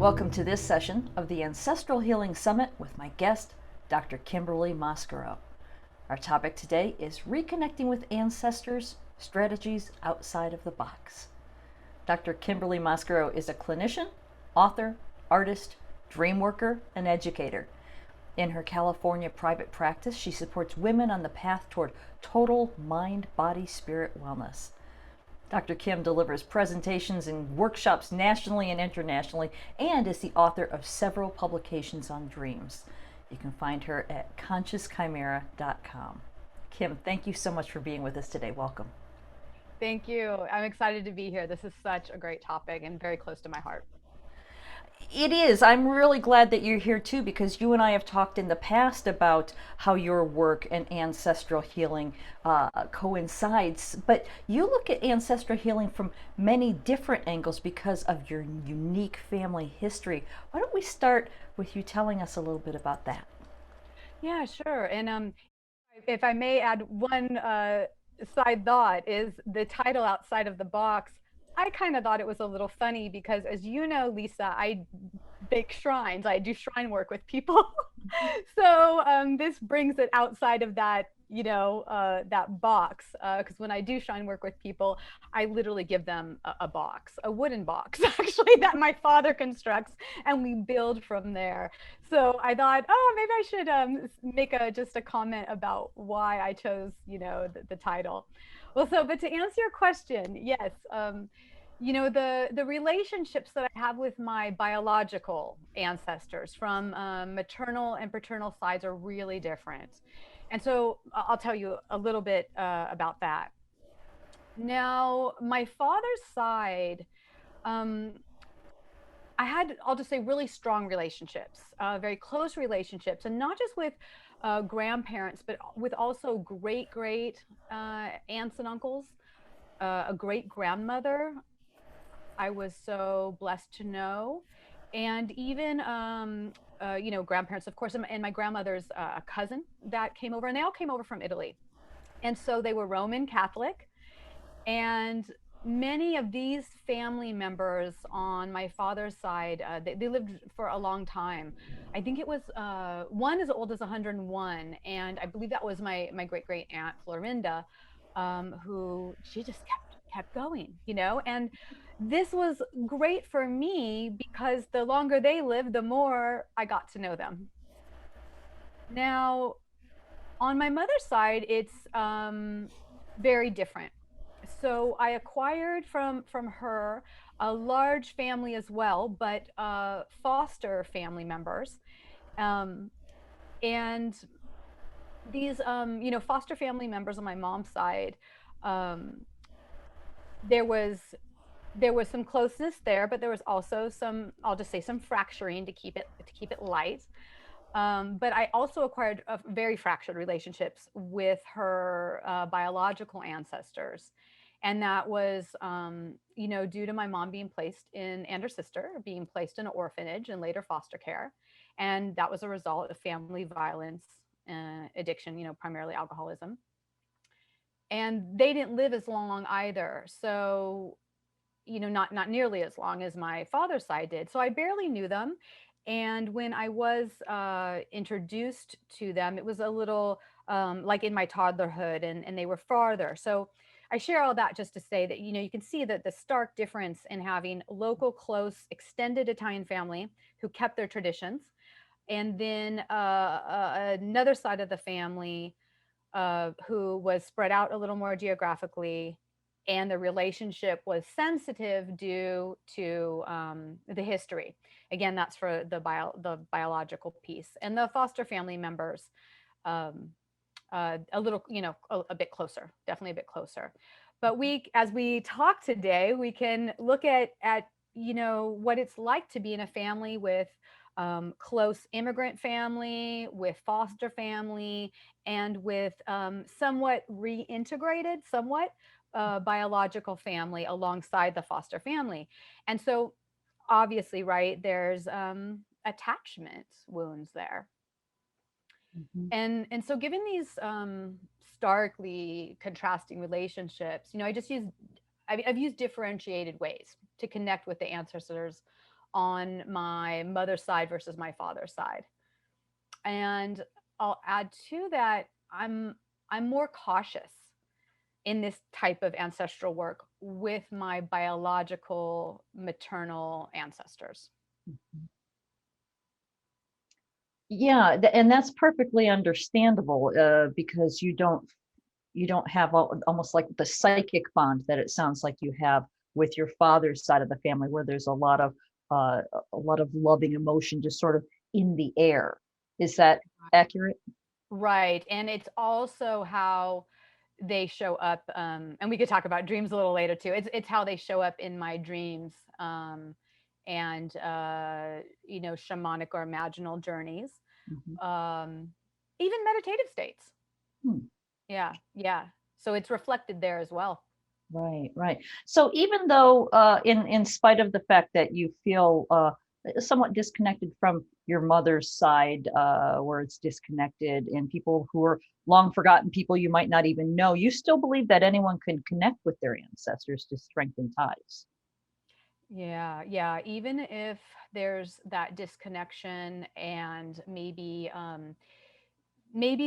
Welcome to this session of the Ancestral Healing Summit with my guest, Dr. Kimberly Mascaro. Our topic today is reconnecting with ancestors, strategies outside of the box. Dr. Kimberly Mascaro is a clinician, author, artist, dream worker, and educator. In her California private practice, she supports women on the path toward total mind, body, spirit wellness. Dr. Kim delivers presentations and workshops nationally and internationally, and is the author of several publications on dreams. You can find her at consciouschimera.com. Kim, thank you so much for being with us today. Welcome. Thank you. I'm excited to be here. This is such a great topic and very close to my heart. It is. I'm really glad that you're here too, because you and I have talked in the past about how your work and ancestral healing coincides. But you look at ancestral healing from many different angles because of your unique family history. Why don't we start with you telling us a little bit about that? Yeah, sure. And if I may add one side thought, is the title Outside of the Box. I kind of thought it was a little funny because, as you know, Lisa, I bake shrines. I do shrine work with people. So this brings it outside of that, that box. Because when I do shrine work with people, I literally give them a box, a wooden box, actually, that my father constructs, and we build from there. So I thought, oh, maybe I should make just a comment about why I chose, the title. Well, but to answer your question, yes, the relationships that I have with my biological ancestors from maternal and paternal sides are really different. And so I'll tell you a little bit about that. Now, my father's side, um, I'll just say, really strong relationships, very close relationships, and not just with grandparents, but with also great aunts and uncles, a great grandmother I was so blessed to know, and even grandparents, of course, and my grandmother's cousin that came over, and they all came over from Italy, and so they were Roman Catholic, and many of these family members on my father's side, they lived for a long time. I think it was one as old as 101, and I believe that was my great great aunt Florinda, who she just kept going, and this was great for me because the longer they lived, the more I got to know them. Now, on my mother's side, it's very different. So I acquired from her a large family as well, but foster family members, um, and these foster family members on my mom's side. Um, there was there was some closeness there, but there was also some, I'll just say, some fracturing to keep it light. But I also acquired very fractured relationships with her biological ancestors. And that was, due to my mom being placed and her sister being placed in an orphanage and later foster care. And that was a result of family violence, addiction, primarily alcoholism. And they didn't live as long either. So, not nearly as long as my father's side did. So I barely knew them. And when I was introduced to them, it was a little like in my toddlerhood, and they were farther. So I share all that just to say that, you can see that the stark difference in having local, close, extended Italian family who kept their traditions, and then another side of the family who was spread out a little more geographically, and the relationship was sensitive due to the history. Again, that's for the biological piece, and the foster family members, um, a little, a bit closer, definitely a bit closer. But as we talk today, we can look at what it's like to be in a family with close immigrant family, with foster family, and with somewhat reintegrated, somewhat biological family alongside the foster family. And so, obviously, right, there's attachment wounds there. Mhm. And so, given these starkly contrasting relationships, I've used differentiated ways to connect with the ancestors on my mother's side versus my father's side. And I'll add to that, I'm more cautious in this type of ancestral work with my biological maternal ancestors. Yeah, and that's perfectly understandable because you don't have almost like the psychic bond that it sounds like you have with your father's side of the family, where there's a lot of loving emotion just sort of in the air. Is that accurate? Right. And it's also how they show up. And we could talk about dreams a little later too. It's how they show up in my dreams, and shamanic or imaginal journeys, Mhm. um, even meditative states. Hmm. Yeah, yeah. So it's reflected there as well. Right, right. So even though, in spite of the fact that you feel somewhat disconnected from your mother's side, where it's disconnected, and people who are long forgotten people you might not even know, you still believe that anyone can connect with their ancestors to strengthen ties. Yeah, yeah. Even if there's that disconnection and maybe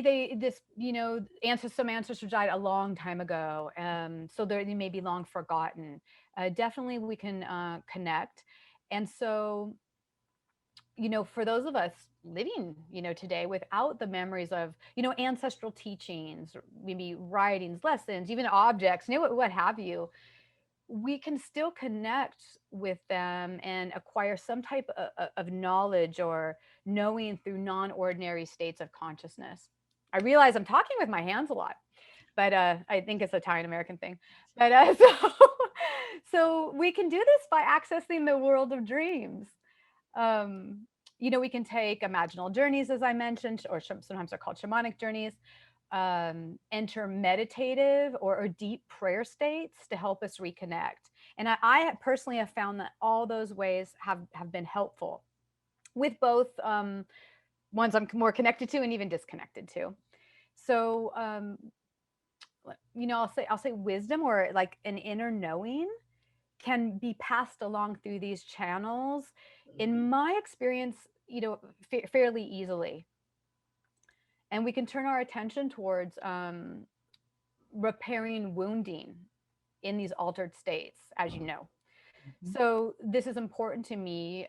they this ancestors some ancestors died a long time ago, so they may be long forgotten. Definitely we can connect. And so for those of us living today without the memories of ancestral teachings, maybe writings, lessons, even objects, what have you, we can still connect with them and acquire some type of knowledge or knowing through non-ordinary states of consciousness. I realize I'm talking with my hands a lot, but I think it's an Italian American thing. But so we can do this by accessing the world of dreams. Um, we can take imaginal journeys, as I mentioned, or sometimes they're called shamanic journeys, enter meditative or deep prayer states to help us reconnect. And I personally have found that all those ways have been helpful with both, ones I'm more connected to and even disconnected to. So, I'll say wisdom or like an inner knowing can be passed along through these channels, in my experience, fairly easily. And we can turn our attention towards repairing wounding in these altered states, as you know. Mhm. So this is important to me,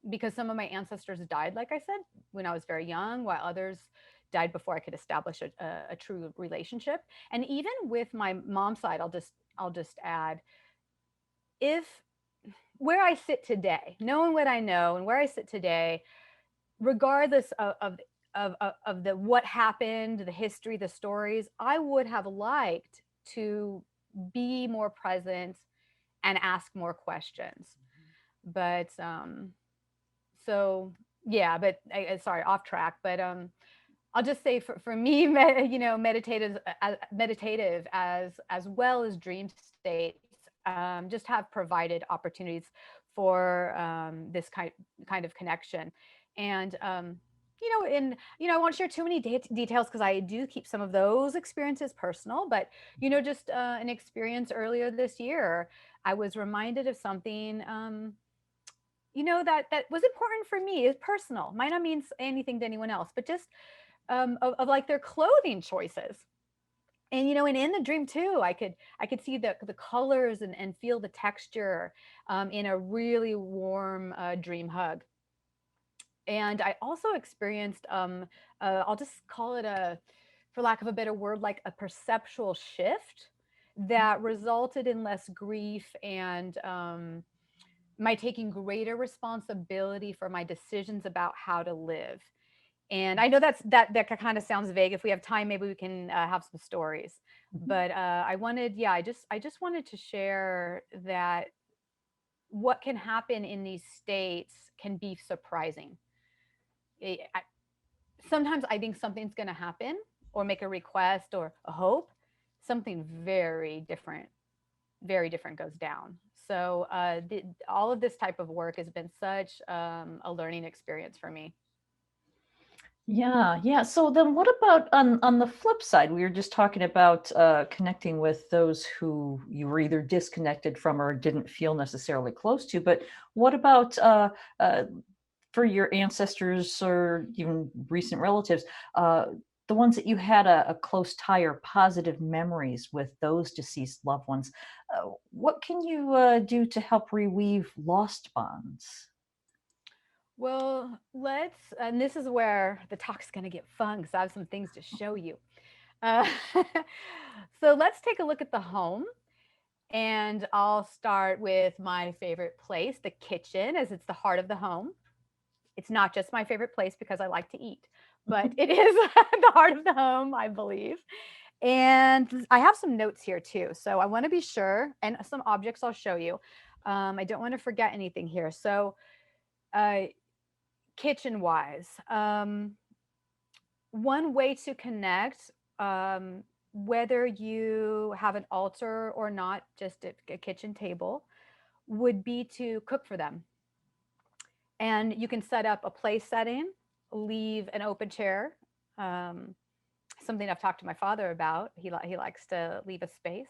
because some of my ancestors died, like I said, when I was very young, while others died before I could establish a true relationship. And even with my mom's side, I'll just add, if where I sit today, knowing what I know and where I sit today, regardless of the what happened, the history, the stories, I would have liked to be more present and ask more questions. But so yeah, but sorry, off track. But I'll just say for me, meditative as well as dream states, just have provided opportunities for this kind of connection. And I won't share too many details because I do keep some of those experiences personal. But just an experience earlier this year, I was reminded of something. That was important for me. It's personal. Might not mean anything to anyone else, but just of like their clothing choices. And and in the dream too, I could see the colors and feel the texture, in a really warm dream hug. And I also experienced, I'll just call it for lack of a better word, like a perceptual shift that resulted in less grief and my taking greater responsibility for my decisions about how to live. And I know that kind of sounds vague. If we have time, maybe we can have some stories. Mhm. But I just wanted to share that what can happen in these states can be surprising. I, sometimes I think something's going to happen or make a request or a hope. Something very different goes down. So all of this type of work has been such a learning experience for me. Yeah, yeah. So then what about on the flip side? We were just talking about connecting with those who you were either disconnected from or didn't feel necessarily close to. But what about uh, for your ancestors or even recent relatives, uh, the ones that you had a close tie or positive memories with those deceased loved ones? What can you do to help reweave lost bonds? Well, and this is where the talk's going to get fun because I have some things to show you. Uh, so let's take a look at the home. And I'll start with my favorite place, the kitchen, as it's the heart of the home. It's not just my favorite place because I like to eat, but it is the heart of the home, I believe. And I have some notes here too. So I want to be sure, and some objects I'll show you. I don't want to forget anything here. So, uh, kitchen wise, one way to connect, whether you have an altar or not, just a kitchen table, would be to cook for them. And you can set up a place setting, leave an open chair. Um, Something I've talked to my father about. He likes to leave a space,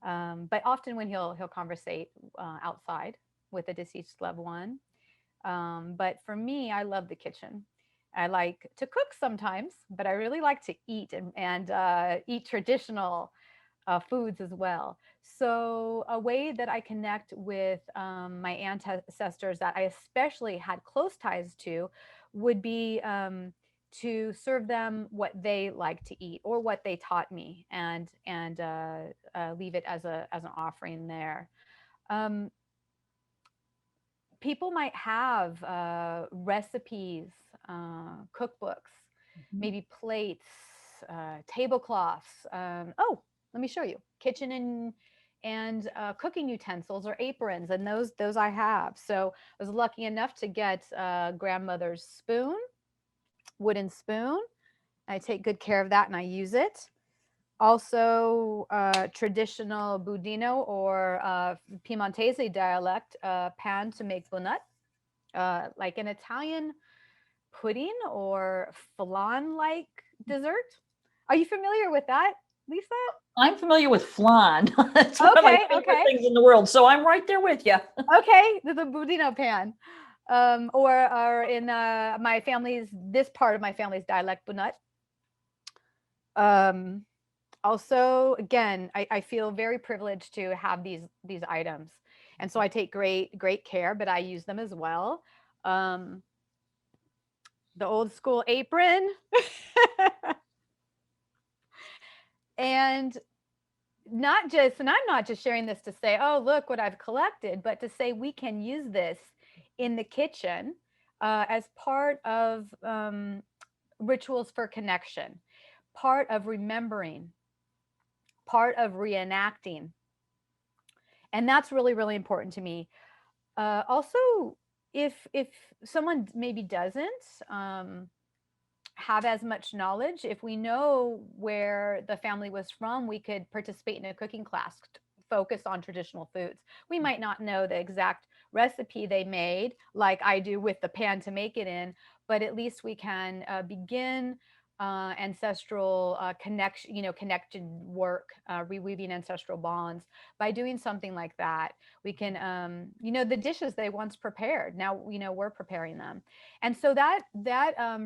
but often when he'll conversate outside with a deceased loved one. But for me, I love the kitchen. I like to cook sometimes, but I really like to eat and eat traditional foods as well. So, a way that I connect with my ancestors that I especially had close ties to would be to serve them what they like to eat or what they taught me, and leave it as a as an offering there. Um, People might have recipes, cookbooks, Mhm. maybe plates, tablecloths. Oh, let me show you kitchen and cooking utensils or aprons, and those I have. So I was lucky enough to get grandmother's spoon, wooden spoon. I take good care of that and I use it. Also, traditional Budino or Piemontese dialect pan to make bunut, like an Italian pudding or flan like dessert. Are you familiar with that, Lisa? I'm familiar with flan. It's one of my Okay, favorite okay, things in the world, so I'm right there with you. okay. The Budino pan. Or in my family's, this part of my family's dialect, bunut. Um, Also, again, I feel very privileged to have these items, and so I take great care, but I use them as well. Um, the old school apron, and not just, and I'm not just sharing this to say, oh, look what I've collected, but to say we can use this in the kitchen as part of rituals for connection, part of remembering, part of reenacting. And that's really important to me. Also, if someone maybe doesn't have as much knowledge, if we know where the family was from, we could participate in a cooking class focused on traditional foods. We might not know the exact recipe they made, like I do with the pan to make it in, but at least we can begin ancestral connection, connected work, reweaving ancestral bonds by doing something like that. We can, the dishes they once prepared. Now, we're preparing them, and so that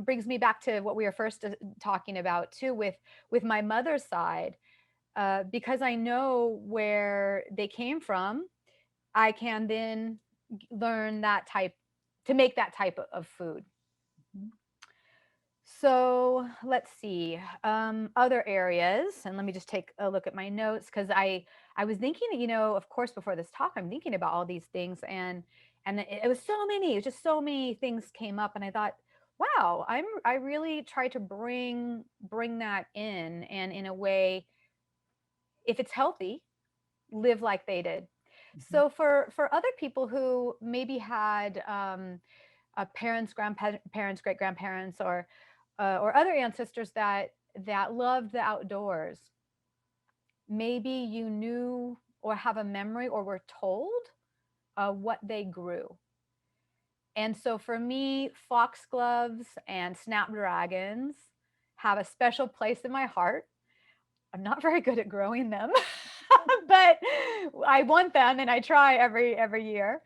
brings me back to what we were first talking about too, with my mother's side, because I know where they came from. I can then learn that type to make that type of food. So let's see, other areas, and let me just take a look at my notes because I was thinking, of course, before this talk, I'm thinking about all these things, and it was so many, it was just so many things came up, and I thought, wow, I really try to bring that in, and in a way, if it's healthy, live like they did. Mhm. So for other people who maybe had parents, grandparents, great grandparents, or other ancestors that loved the outdoors. Maybe you knew or have a memory or were told what they grew. And so for me, foxgloves and snapdragons have a special place in my heart. I'm not very good at growing them, but I want them and I try every year.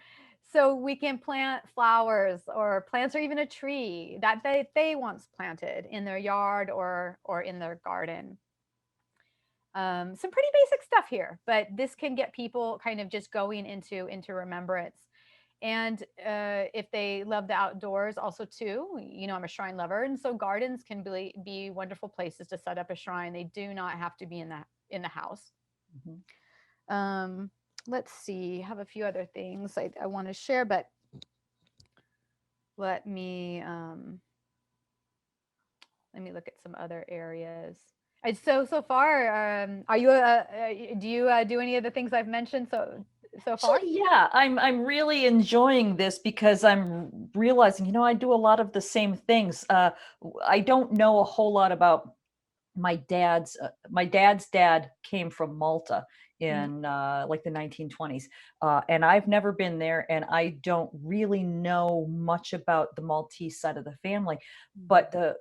So we can plant flowers or plants or even a tree that they once planted in their yard or in their garden. Some pretty basic stuff here, but this can get people kind of just going into remembrance. And if they love the outdoors, also too, I'm a shrine lover, and so gardens can be wonderful places to set up a shrine. They do not have to be in the house. Mm-hmm. Um, let's see, I have a few other things I want to share, but let me look at some other areas. So far, are you do you do any of the things I've mentioned so far? Actually, yeah, I'm really enjoying this because I'm realizing, I do a lot of the same things. I don't know a whole lot about my dad's dad came from Malta Mhm. in like the 1920s, and I've never been there, and I don't really know much about the Maltese side of the family. Mhm. But the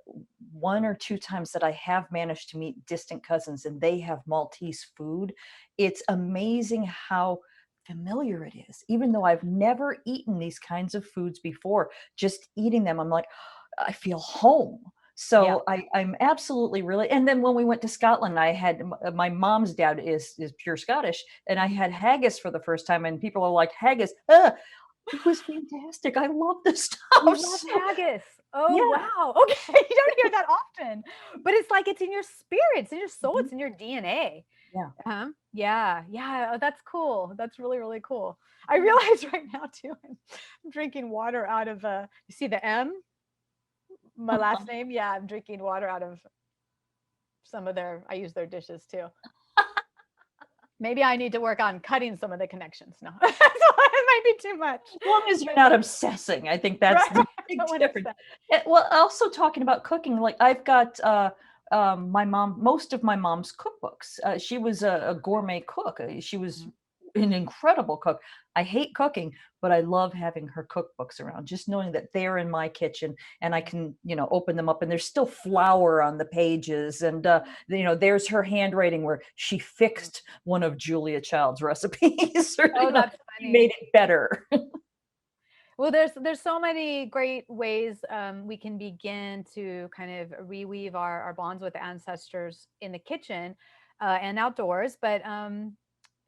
one or two times that I have managed to meet distant cousins and they have Maltese food, it's amazing how familiar it is. Even though I've never eaten these kinds of foods before, just eating them, I'm like, I feel home. Yeah. So I'm absolutely really. And then when we went to Scotland, I had my mom's dad is pure Scottish, and I had haggis for the first time, and people are like, haggis. It was fantastic. I love this You stuff. love So haggis. Oh, yeah, wow. Okay. You don't hear that often, but it's like it's in your spirit, it's in your soul, mhm, it's in your DNA. yeah. Yeah. Yeah. Oh, that's cool. That's really, really cool. I Yeah. realize right now too, I'm drinking water out of you see the M, my last name? Yeah, I'm drinking water out of I use their dishes too. Maybe I need to work on cutting some of the connections. No, it might be too much. As long as you're not obsessing, I think that's Right, the right. I big don't want to difference. upset. Well, also talking about cooking, like I've got my mom, most of my mom's cookbooks. She was a gourmet cook. She was Mhm. an incredible cook. I hate cooking, but I love having her cookbooks around, just knowing that they're in my kitchen and I can, open them up and there's still flour on the pages. And, there's her handwriting where she fixed one of Julia Child's recipes or, Oh, that's she made funny. it better. Well, there's so many great ways we can begin to kind of reweave our bonds with ancestors in the kitchen and outdoors. But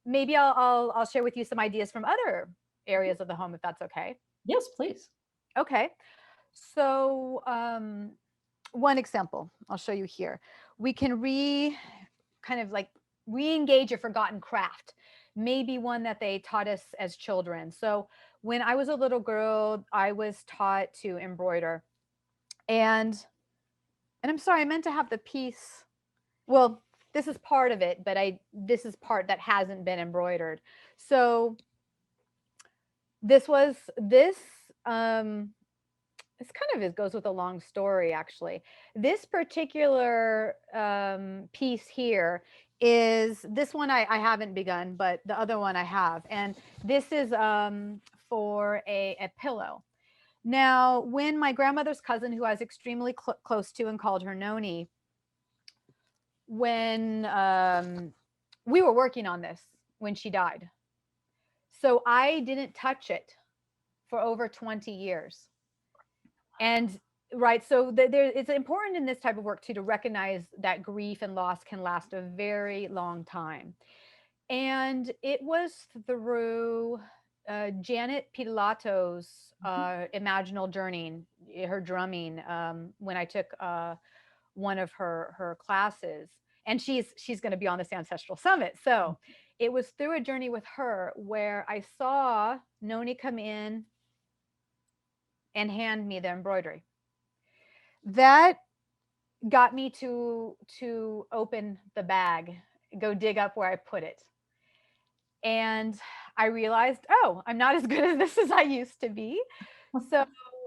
maybe I'll share with you some ideas from other areas of the home, if that's okay. Yes, please. Okay. So one example I'll show you here. We can kind of like re-engage a forgotten craft, maybe one that they taught us as children. So when I was a little girl, I was taught to embroider. And and I'm sorry, I meant to have the piece. Well, this is part of it, but I this is part that hasn't been embroidered. So this it's kind of, it goes with a long story actually. This particular piece here is this one I haven't begun, but the other one I have. And this is for a pillow. Now, when my grandmother's cousin, who I was extremely close to and called her Noni, when we were working on this when she died. So I didn't touch it for over 20 years. And right, so it's important in this type of work too to recognize that grief and loss can last a very long time. And it was through Janet Pilatto's Mhm. imaginal journeying, her drumming, when I took one of her classes. And she's going to be on this Ancestral Summit. So it was through a journey with her where I saw Noni come in and hand me the embroidery. That got me to open the bag, go dig up where I put it. And I realized, oh, I'm not as good at this as I used to be. So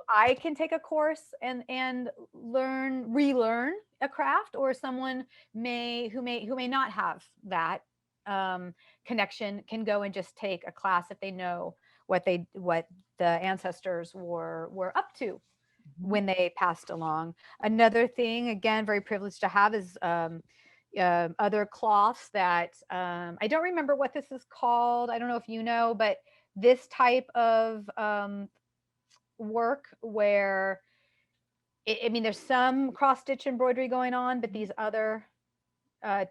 I can take a course and relearn a craft, or someone who may not have that connection can go and just take a class if they know what the ancestors were up to Mhm. when they passed along. Another thing, again, very privileged to have is other cloths that I don't remember what this is called. I don't know if you know, but this type of work where I mean, there's some cross stitch embroidery going on, but these other, uh,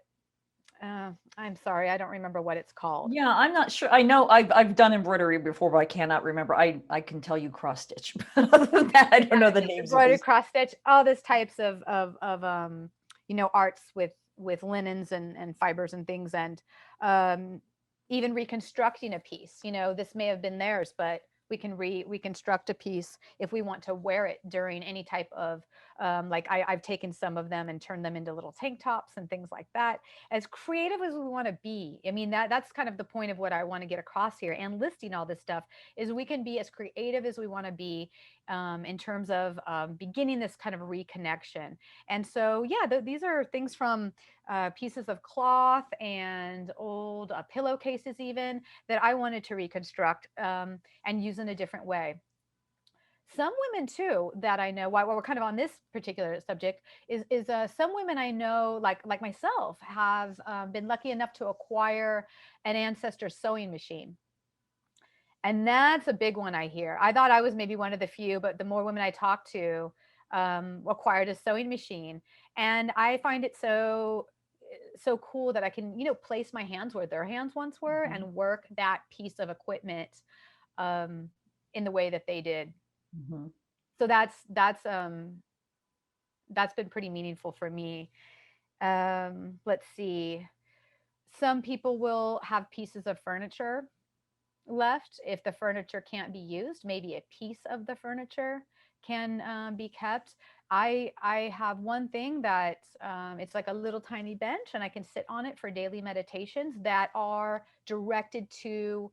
I'm sorry, I don't remember what it's called. Yeah, I'm not sure. I know I've done embroidery before, but I cannot remember. I can tell you cross stitch, but other than that, I don't know the names of Embroidered these. cross stitch, all those types of arts with linens and fibers and things, and um, even reconstructing a piece. This may have been theirs, but we can reconstruct a piece if we want to wear it during any type of like I've taken some of them and turned them into little tank tops and things like that. As creative as we want to be, I mean that's kind of the point of what I want to get across here and listing all this stuff is we can be as creative as we want to be in terms of beginning this kind of reconnection. And so, yeah, these are things from pieces of cloth and old pillowcases, even that I wanted to reconstruct and use in a different way. Some women too that I know, while we're kind of on this particular subject, is some women I know, like myself, have been lucky enough to acquire an ancestor sewing machine, and that's a big one I hear. I thought I was maybe one of the few, but the more women I talk to acquired a sewing machine. And I find it so cool that I can, place my hands where their hands once were Mhm. and work that piece of equipment um, in the way that they did. Mhm. So that's been pretty meaningful for me. Let's see. Some people will have pieces of furniture left. If the furniture can't be used, maybe a piece of the furniture can be kept. I have one thing that it's like a little tiny bench, and I can sit on it for daily meditations that are directed to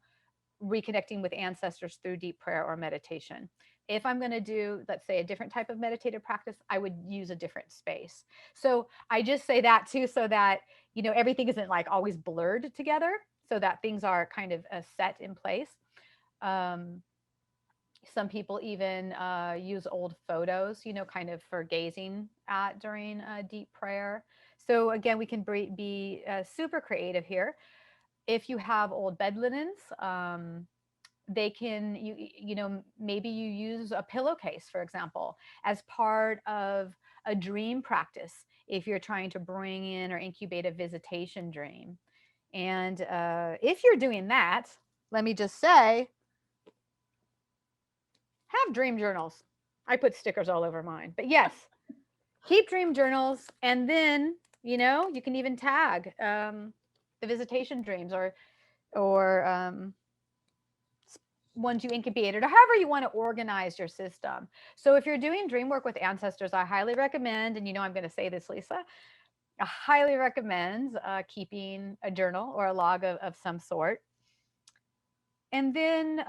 reconnecting with ancestors through deep prayer or meditation. If I'm going to do, let's say, a different type of meditative practice, I would use a different space. So I just say that too, so that, everything isn't like always blurred together, so that things are kind of set in place. Um, some people even use old photos, kind of for gazing at during deep prayer. So again, we can be super creative here. If you have old bed linens, they can maybe you use a pillowcase, for example, as part of a dream practice if you're trying to bring in or incubate a visitation dream. And if you're doing that, let me just say, have dream journals. I put stickers all over mine, but yes, keep dream journals. And then you can even tag the visitation dreams, or ones you incubated, or however you want to organize your system. So if you're doing dream work with ancestors, I highly recommend, and I'm going to say this, Lisa, I highly recommend keeping a journal or a log of some sort. And then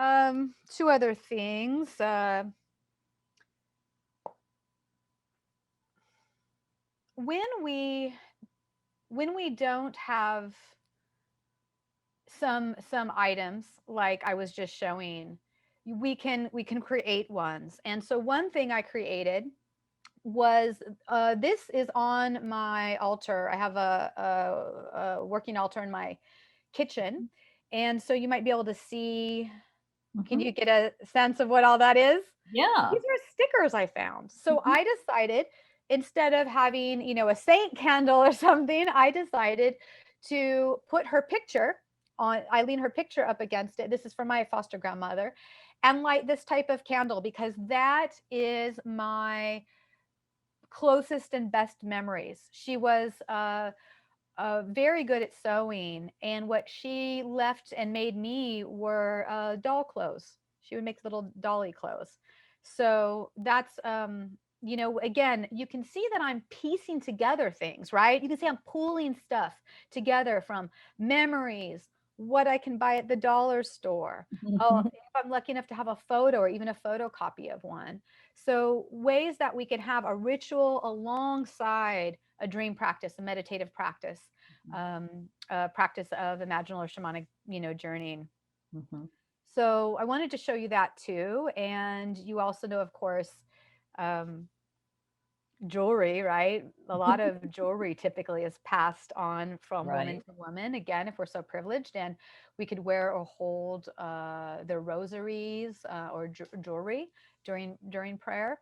two other things. When we when we don't have some items like I was just showing, we can create ones. And so one thing I created was this is on my altar. I have a working altar in my kitchen, and so you might be able to see. Can Mhm. you get a sense of what all that is? Yeah. These are stickers I found. So Mhm. I decided, instead of having, a saint candle or something, I decided to put her picture on Eileen, her picture up against it. This is from my foster grandmother, and light this type of candle because that is my closest and best memories. She was very good at sewing, and what she left and made me were doll clothes. She would make little dolly clothes. So that's again, you can see that I'm piecing together things, right? You can see I'm pulling stuff together from memories, what I can buy at the dollar store. Oh, Mhm. if I'm lucky enough to have a photo or even a photocopy of one. So ways that we can have a ritual alongside a dream practice, a meditative practice, practice of imaginal or shamanic, journeying. Mhm. So I wanted to show you that too. And you also know, of course, um, jewelry, right? A lot of jewelry typically is passed on from woman Right. to woman. Again, if we're so privileged, and we could wear or hold the rosaries or jewelry during prayer.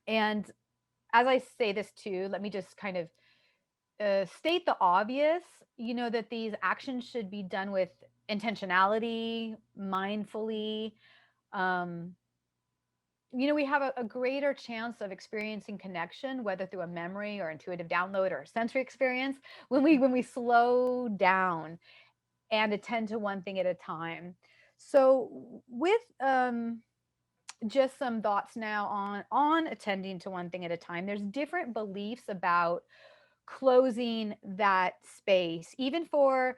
And as I say this too, let me just kind of state the obvious. You know that these actions should be done with intentionality, mindfully. Um, we have a greater chance of experiencing connection, whether through a memory or intuitive download or sensory experience, when we slow down and attend to one thing at a time. So with just some thoughts now on attending to one thing at a time, there's different beliefs about closing that space, even for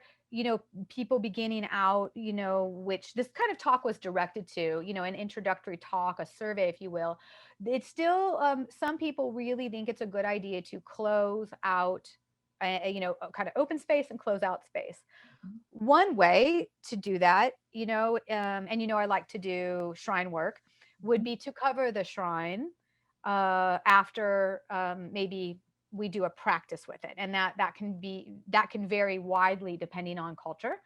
people beginning out, which this kind of talk was directed to, an introductory talk, a survey, if you will. It's still, some people really think it's a good idea to close out, a kind of open space and close out space. One way to do that, and I like to do shrine work, would Mhm. be to cover the shrine after, maybe we do a practice with it, and that can vary widely depending on culture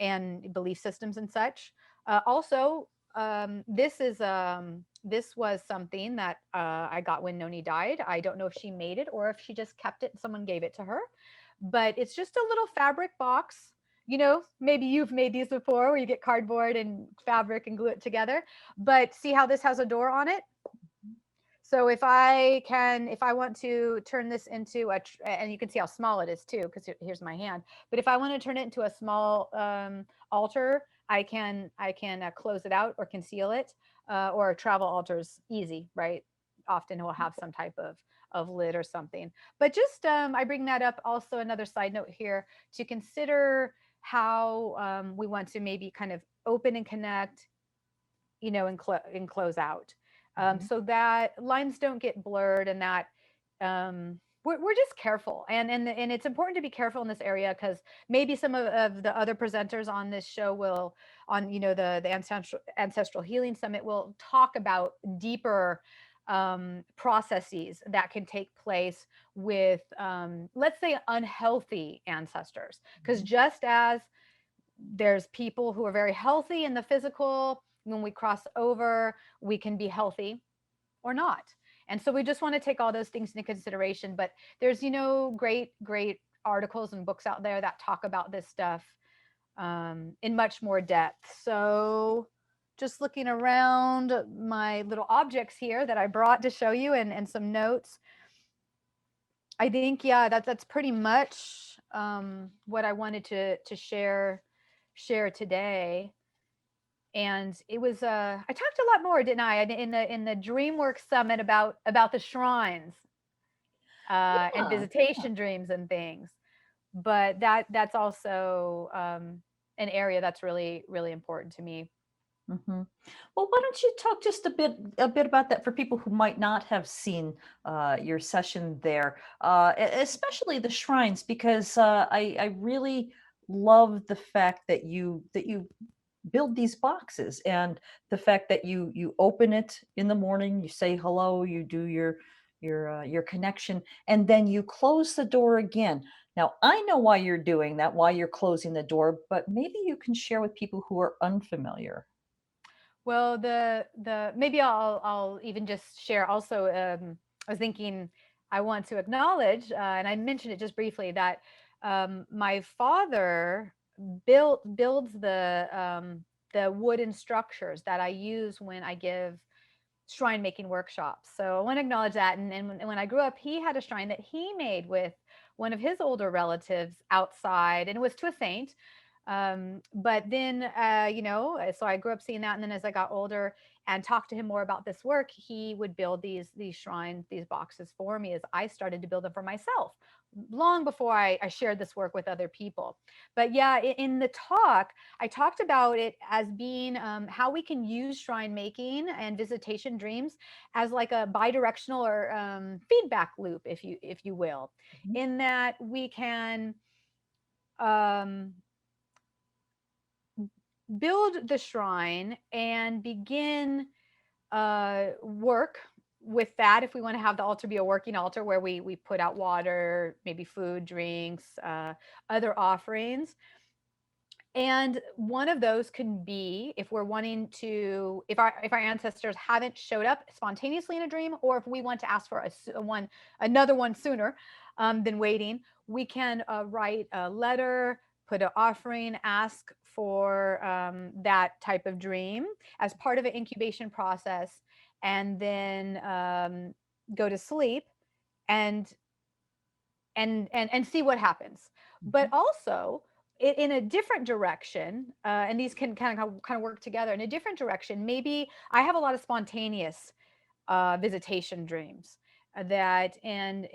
and belief systems and such. Also, this was something that I got when Noni died. I don't know if she made it or if she just kept it and someone gave it to her, but it's just a little fabric box. Maybe you've made these before, where you get cardboard and fabric and glue it together. But see how this has a door on it? So if I want to turn this into and you can see how small it is too, because here's my hand. But if I want to turn it into a small altar, I can close it out or conceal it, or travel altars easy, right? Often it will have some type of lid or something. But just I bring that up. Also, another side note here to consider how we want to maybe kind of open and connect, and close out, Mhm. so that lines don't get blurred, and that we're just careful, and it's important to be careful in this area, because maybe some of the other presenters on this show will, on the ancestral healing summit, will talk about deeper processes that can take place with, let's say, unhealthy ancestors, because Mhm. just as there's people who are very healthy in the physical, when we cross over, we can be healthy or not. And so we just want to take all those things into consideration. But there's, great articles and books out there that talk about this stuff in much more depth. So just looking around my little objects here that I brought to show you, and some notes. I think, yeah, that's pretty much what I wanted to share today. And it was, I talked a lot more, didn't I, in the DreamWorks Summit, about the shrines and Yeah. visitation dreams and things. But that's also an area that's really really important to me. Mhm. Well, why don't you talk just a bit about that for people who might not have seen your session there, especially the shrines, because I really love the fact that you build these boxes, and the fact that you open it in the morning, you say hello, you do your connection, and then you close the door again. Now, I know why you're doing that, why you're closing the door, but maybe you can share with people who are unfamiliar. Well, the maybe I'll even just share also. I was thinking, I want to acknowledge, and I mentioned it just briefly, that my father builds the wooden structures that I use when I give shrine making workshops. So I want to acknowledge that. And when I grew up, he had a shrine that he made with one of his older relatives outside, and it was to a saint. But then, so I grew up seeing that. And then as I got older and talked to him more about this work, he would build these shrines, these boxes for me, as I started to build them for myself long before I shared this work with other people. But yeah, in the talk, I talked about it as being, how we can use shrine making and visitation dreams as like a bidirectional or feedback loop, if you will, Mhm. in that we can um, build the shrine and begin work with that. If we want to have the altar be a working altar where we put out water, maybe food, drinks, other offerings. And one of those can be if we're wanting to, if our ancestors haven't showed up spontaneously in a dream, or if we want to ask for another one sooner than waiting, we can write a letter, put an offering, ask for that type of dream as part of an incubation process, and then go to sleep and and see what happens. But Mhm. also in a different direction, and these can kind of work together in a different direction. Maybe I have a lot of spontaneous visitation dreams that and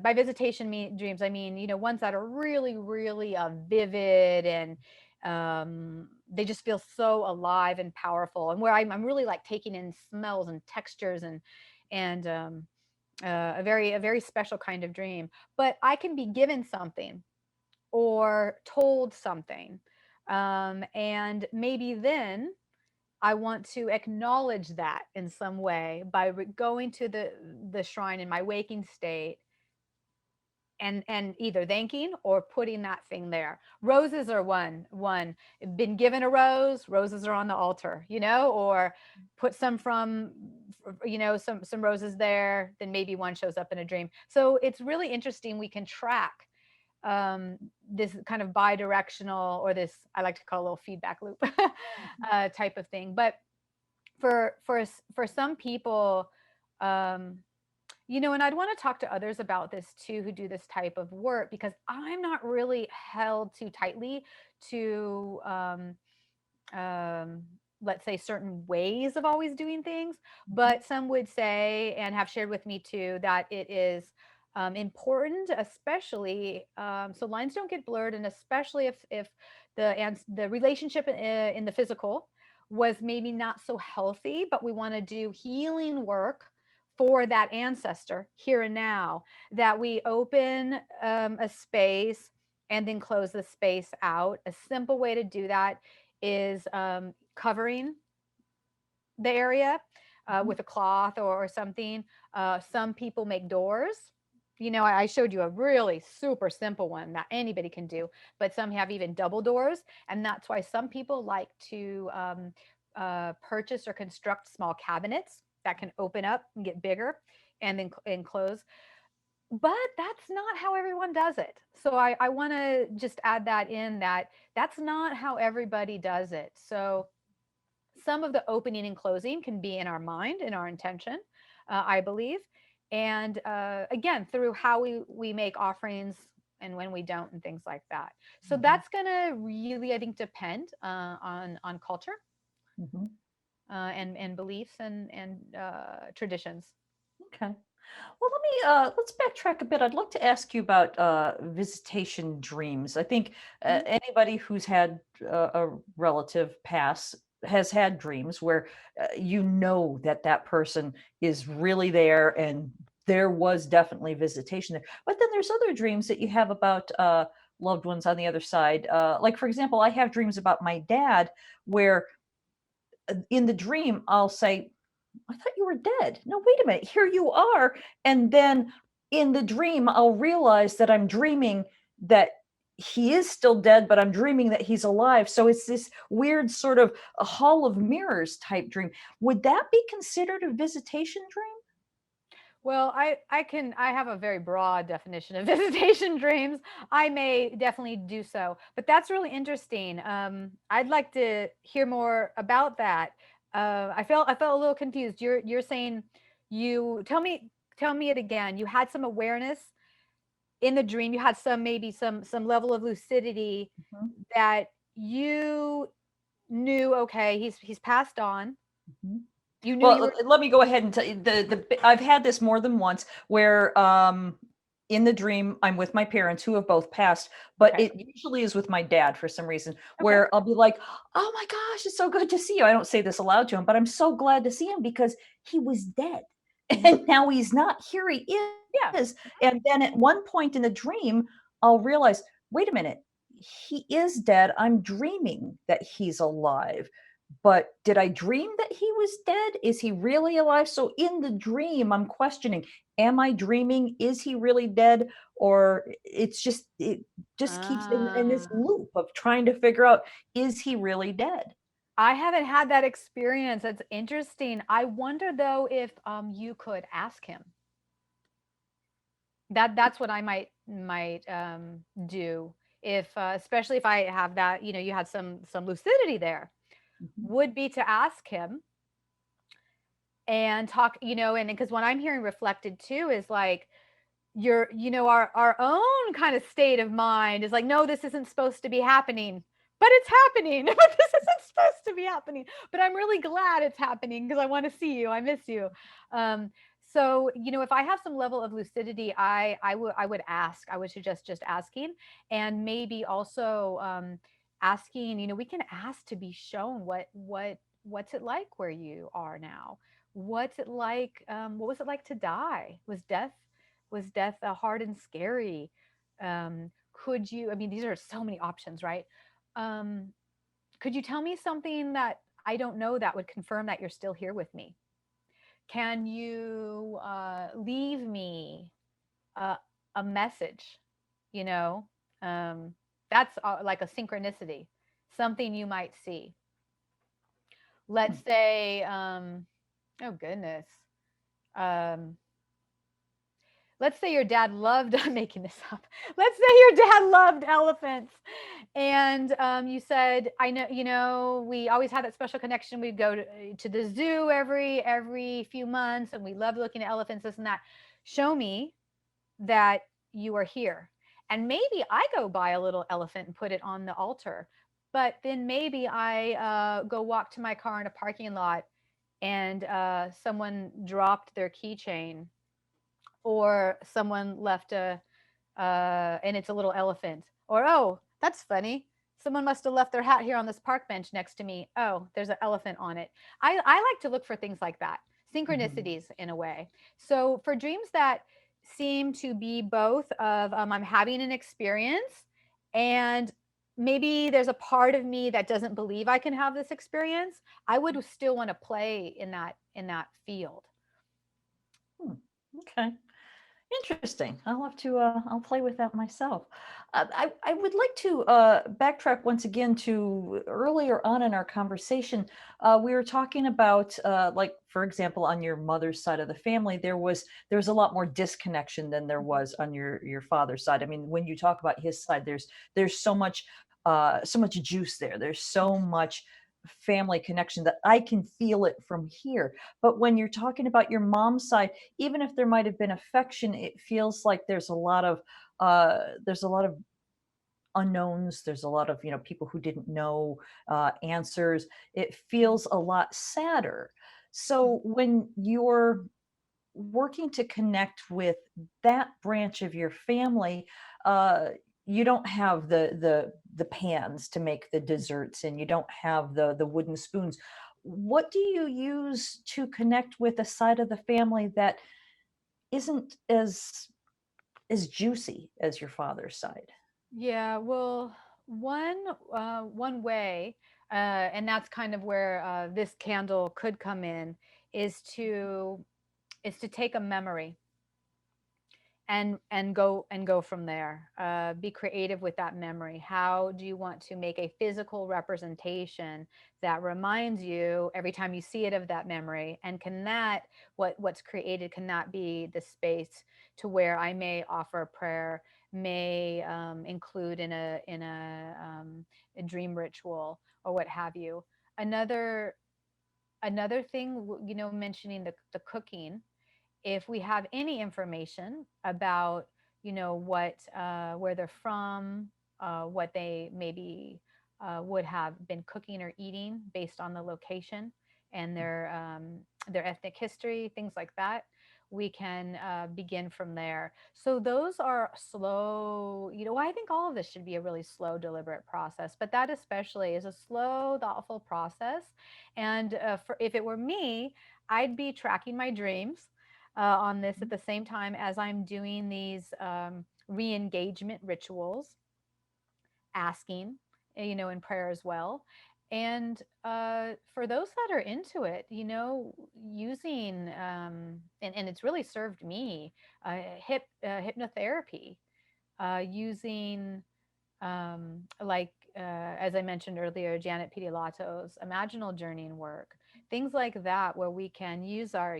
by dreams I mean, ones that are really really vivid, and they just feel so alive and powerful, and where I'm really like taking in smells and textures, and a very special kind of dream. But I can be given something or told something, and maybe then I want to acknowledge that in some way by going to the shrine in my waking state, and either thanking or putting that thing there. Roses are one. Been given a rose, roses are on the altar, or put some from, some roses there, then maybe one shows up in a dream. So it's really interesting. We can track this kind of bi-directional, or this I like to call a little feedback loop type of thing. But for some people, um, and I'd want to talk to others about this too who do this type of work, because I'm not really held too tightly to, um, let's say, certain ways of always doing things. Mhm. But some would say, and have shared with me too, that it is important, especially so lines don't get blurred, and especially if the relationship in the physical was maybe not so healthy, but we want to do healing work for that ancestor here and now, that we open a space and then close the space out. A simple way to do that is covering the area Mhm. with a cloth or something. Some people make doors. I showed you a really super simple one that anybody can do, but some have even double doors. And that's why some people like to purchase or construct small cabinets that can open up and get bigger and then and close. But that's not how everyone does it. So I want to just add that in, that that's not how everybody does it. So some of the opening and closing can be in our mind, in our intention, I believe. And again, through how we make offerings and when we don't, and things like that. So Mhm. that's going to really, I think, depend on culture, Mhm. and beliefs, and traditions. Okay. Well, let's backtrack a bit. I'd like to ask you about visitation dreams. I think Mhm. anybody who's had a relative pass has had dreams where you know that that person is really there, and there was definitely visitation there. But then there's other dreams that you have about loved ones on the other side. Like, for example, I have dreams about my dad where in the dream I'll say, I thought you were dead. No, wait a minute. Here you are. And then in the dream, I'll realize that I'm dreaming that he is still dead, but I'm dreaming that he's alive. So it's this weird sort of a hall of mirrors type dream. Would that be considered a visitation dream? Well, I have a very broad definition of visitation dreams. I may definitely do so, but that's really interesting. I'd like to hear more about that. I felt a little confused. You're saying, you tell me it again. You had some awareness in the dream. You had some level of lucidity Mhm, that you knew. Okay, he's passed on. mhm. You knew you Well, were. let me go ahead and tell you I've had this more than once where in the dream I'm with my parents who have both passed, but Okay. it usually is with my dad for some reason Okay. where I'll be like, "Oh my gosh, it's so good to see you." I don't say this aloud to him, but I'm so glad to see him because he was dead. Hmm. And now he's not. Here he Yeah. is. And then at one point in the dream, I'll realize, "Wait a minute. he is dead. I'm dreaming that he's alive. But did I dream that he was dead? Is he really alive? So in the dream, I'm questioning, am I dreaming? Is he really dead? Or it just keeps in this Ah, loop of trying to figure out, is he really dead? I haven't had that experience. That's interesting. I wonder though if you could ask him. That's what I might do if especially if I have that, you had some lucidity there, Mhm. would be to ask him and talk, and because what I'm hearing reflected too is like our own kind of state of mind is like, no, this isn't supposed to be happening, but it's happening. But this isn't supposed to be happening, but I'm really glad it's happening because I want to see you, I miss you. um so if I have some level of lucidity, I would ask, I would suggest just asking, and maybe also asking, we can ask to be shown what's it like where you are now. What's it like, what was it like to die? Was death hard and scary? Could you, I mean, these are so many options, right? um, could you tell me something that I don't know that would confirm that you're still here with me? Can you leave me a, a message? you know um, that's like a synchronicity, something you might see. Let's Hmm. say, oh goodness, um, let's say your dad loved, I'm making this up. Let's say your dad loved elephants. And you said, I know, we always had that special connection. We'd go to the zoo every few months, and we loved looking at elephants, this and that. Show me that you are here. And maybe I go buy a little elephant and put it on the altar. But then maybe I go walk to my car in a parking lot, and someone dropped their keychain, or someone left and it's a little elephant. Or, oh, that's funny, someone must have left their hat here on this park bench next to me. Oh, there's an elephant on it. I like to look for things like that, Mhm. synchronicities in a way. So for dreams that seem to be both of, I'm having an experience, and maybe there's a part of me that doesn't believe I can have this experience, I would still want to play in that field. Hmm. Okay. Interesting. I'll have to, I'll play with that myself. I would like to backtrack once again to earlier on in our conversation. We were talking about, like, for example, on your mother's side of the family, there was a lot more disconnection than there Mhm. was on your father's side. I mean, when you talk about his side, there's so much juice there. There's so much family connection that I can feel it from here. But when you're talking about your mom's side, even if there might have been affection, it feels like there's a lot of unknowns. There's a lot of people who didn't know answers. It Mhm. feels a lot sadder. So when you're working to connect with that branch of your family, uh, you don't have the pans to make the desserts, and you don't have the wooden spoons. What do you use to connect with a side of the family that isn't as juicy as your father's side? Yeah, well, one way, and that's kind of where this candle could come in, is to take a memory and go from there. Be creative with that memory. How do you want to make a physical representation that reminds you every time you see it of that memory? And can that, what's created, can that be the space to where I may offer a prayer, may include in a dream ritual, or what have you? Another thing, mentioning the cooking, if we have any information about, what where they're from, what they maybe would have been cooking or eating based on the location and their ethnic history, things like that, we can begin from there. So those are slow. I think all of this should be a really slow, deliberate process, but that especially is a slow, thoughtful process. And if it were me, I'd be tracking my dreams on this at the same time as I'm doing these re engagement rituals. asking, in prayer as well. And for those that are into it, using, and it's really served me, hypnotherapy, using, as I mentioned earlier, Janet Pedialatto's imaginal journeying work, things like that, where we can use our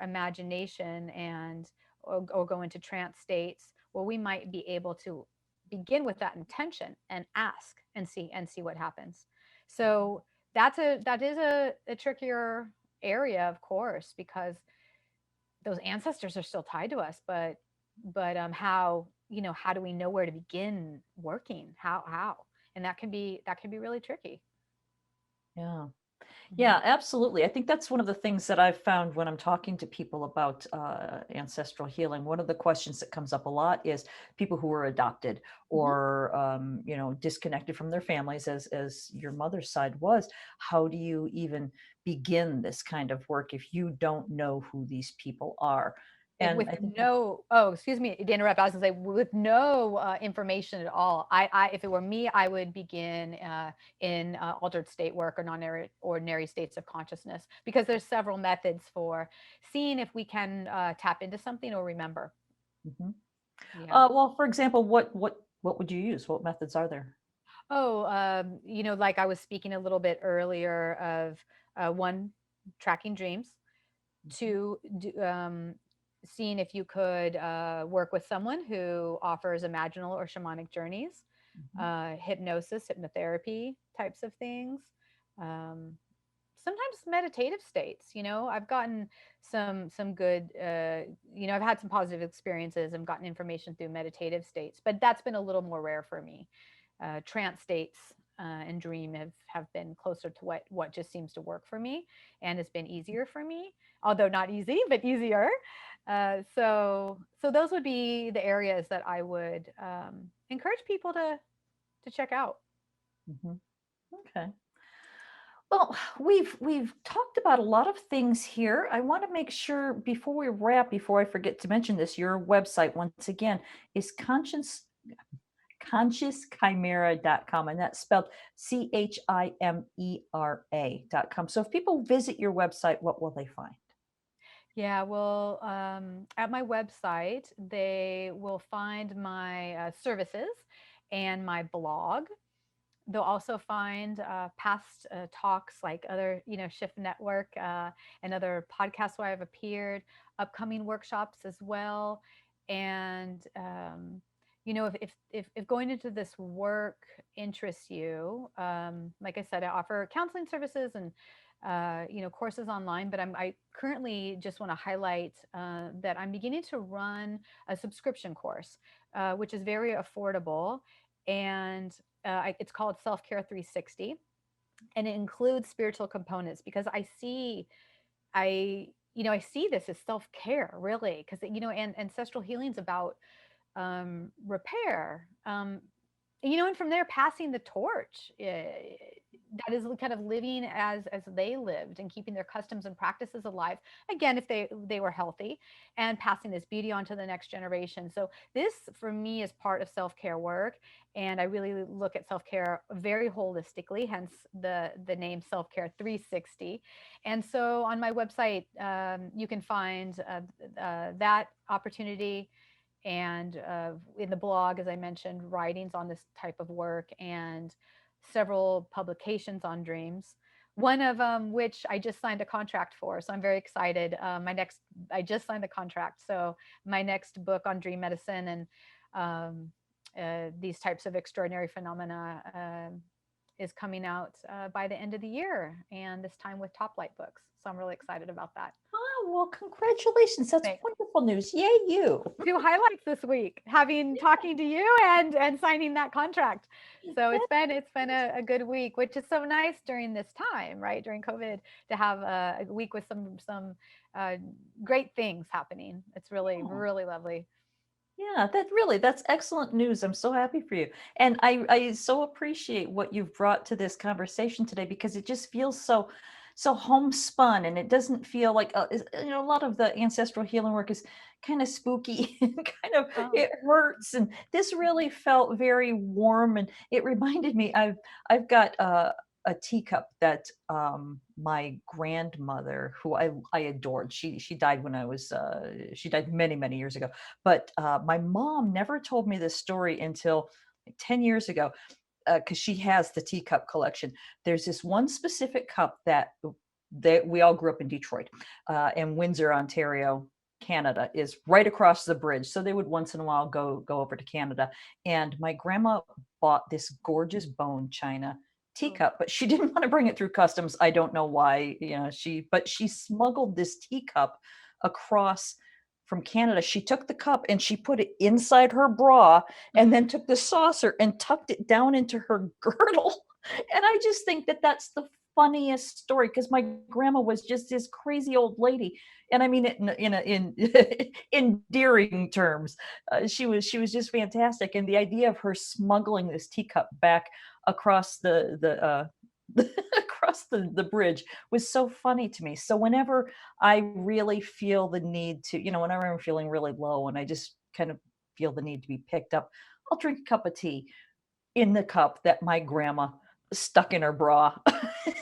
imagination and or go into trance states where we might be able to begin with that intention and ask and see what happens. So that is a trickier area, of course, because those ancestors are still tied to us, but how do we know where to begin working, how, and that can be really tricky. Yeah. Mhm. Yeah, absolutely. I think that's one of the things that I've found when I'm talking to people about ancestral healing. One of the questions that comes up a lot is people who were adopted Mhm. or, disconnected from their families, as your mother's side was. How do you even begin this kind of work if you don't know who these people are? And With I think, no, oh, excuse me to interrupt, I was gonna say, with no information at all, if it were me, I would begin in altered state work or non-ordinary states of consciousness, because there's several methods for seeing if we can tap into something or remember. Mhm. Yeah. Well, for example, what would you use? What methods are there? Oh, like I was speaking a little bit earlier of, one, tracking dreams, Mhm. two, seeing if you could work with someone who offers imaginal or shamanic journeys, Mhm. hypnosis, hypnotherapy types of things. Um, Sometimes meditative states. I've gotten some good. I've had some positive experiences and gotten information through meditative states, but that's been a little more rare for me. Trance states and dream have been closer to what just seems to work for me, and it's been easier for me, although not easy, but easier. So those would be the areas that I would encourage people to check out. Mhm. Okay. Well, we've talked about a lot of things here. I want to make sure before we wrap, before I forget to mention this, your website once again is consciouschimera.com, and that's spelled CHIMERA.com. So if people visit your website, what will they find? Yeah, well, at my website, they will find my services and my blog. They'll also find past talks, like other, Shift Network and other podcasts where I've appeared, upcoming workshops as well. And, if going into this work interests you, like I said, I offer counseling services and, courses online, but I currently just want to highlight that I'm beginning to run a subscription course, which is very affordable. And it's called Self Care 360, and it includes spiritual components, because I see this as self care, really, because and ancestral healing is about repair, and from there, passing the torch. That is kind of living as they lived, and keeping their customs and practices alive. Again, if they were healthy, and passing this beauty on to the next generation. So this, for me, is part of self care work, and I really look at self care very holistically. Hence the name Self Care 360. And so on my website, you can find that opportunity, and in the blog, as I mentioned, writings on this type of work, and several publications on dreams. One of which I just signed a contract for, so I'm very excited. I just signed the contract, so my next book on dream medicine and these types of extraordinary phenomena is coming out by the end of the year, and this time with Top Light Books. So I'm really excited about that. Oh, well, congratulations. That's Thanks. wonderful news. Yay, you. Two highlights this week, having talking to you and signing that contract. So it's been a good week, which is so nice during this time, right, during COVID, to have a week with some uh, great things happening. It's really, Yeah. really lovely. Yeah, that's excellent news. I'm so happy for you. And I so appreciate what you've brought to this conversation today, because it just feels so so homespun, and it doesn't feel like a lot of the ancestral healing work is kind of spooky and kind of Oh. it hurts. And this really felt very warm, and it reminded me I've got a teacup that my grandmother, who I adored, she died when I was she died many years ago, but my mom never told me this story until like 10 years ago, because she has the teacup collection. There's this one specific cup that we all grew up in Detroit, and Windsor, Ontario, Canada is right across the bridge. So they would once in a while go over to Canada. And my grandma bought this gorgeous bone china Oh. teacup, but she didn't want to bring it through customs. I don't know why, but she smuggled this teacup across from Canada. She took the cup and she put it inside her bra, and then took the saucer and tucked it down into her girdle. And I just think that that's the funniest story, because my grandma was just this crazy old lady, and I mean it in endearing terms. She was just fantastic, and the idea of her smuggling this teacup back across the across the bridge was so funny to me. So whenever I really feel the need to, whenever I'm feeling really low and I just kind of feel the need to be picked up, I'll drink a cup of tea in the cup that my grandma stuck in her bra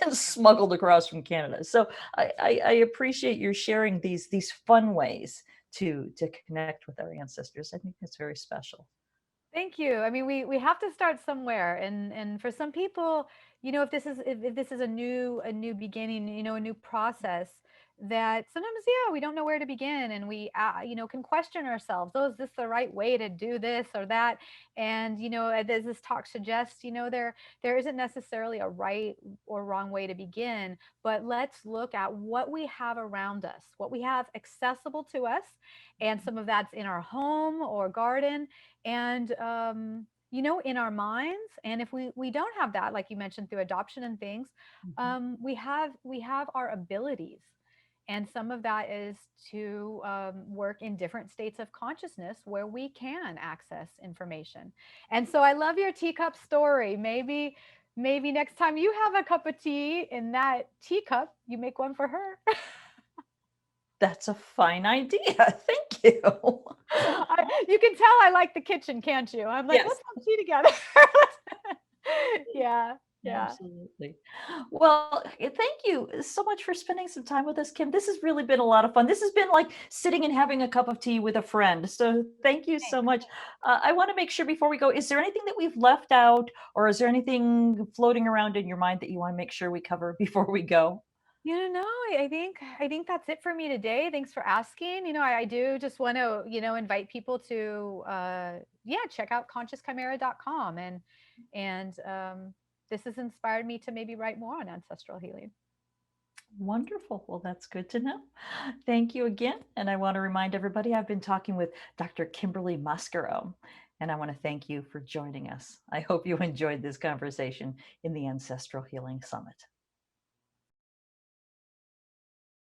and smuggled across from Canada. So I appreciate your sharing these fun ways to connect with our ancestors. I think that's very special. Thank you. I mean, we have to start somewhere, and for some people, if this is a new beginning, a new process, that sometimes, yeah, we don't know where to begin, and we can question ourselves. Oh, is this the right way to do this or that? And as this talk suggests, there isn't necessarily a right or wrong way to begin, but let's look at what we have around us, what we have accessible to us, and some of that's in our home or garden, and in our minds. And if we don't have that, like you mentioned, through adoption and things, Mhm. we have our abilities, and some of that is to work in different states of consciousness where we can access information. And so I love your teacup story. Maybe next time you have a cup of tea in that teacup, you make one for her. That's a fine idea. Thank you. You can tell I like the kitchen, can't you? I'm like, Yes. let's have tea together. Yeah, yeah. Absolutely. Well, thank you so much for spending some time with us, Kim. This has really been a lot of fun. This has been like sitting and having a cup of tea with a friend. So thank you so Thanks. much. I want to make sure before we go, is there anything that we've left out, or is there anything floating around in your mind that you want to make sure we cover before we go? No, I think that's it for me today. Thanks for asking. I do just want to, invite people to yeah, check out consciouschimera.com, and this has inspired me to maybe write more on ancestral healing. Wonderful. Well, that's good to know. Thank you again. And I want to remind everybody I've been talking with Dr. Kimberly Mascaro, and I want to thank you for joining us. I hope you enjoyed this conversation in the Ancestral Healing Summit.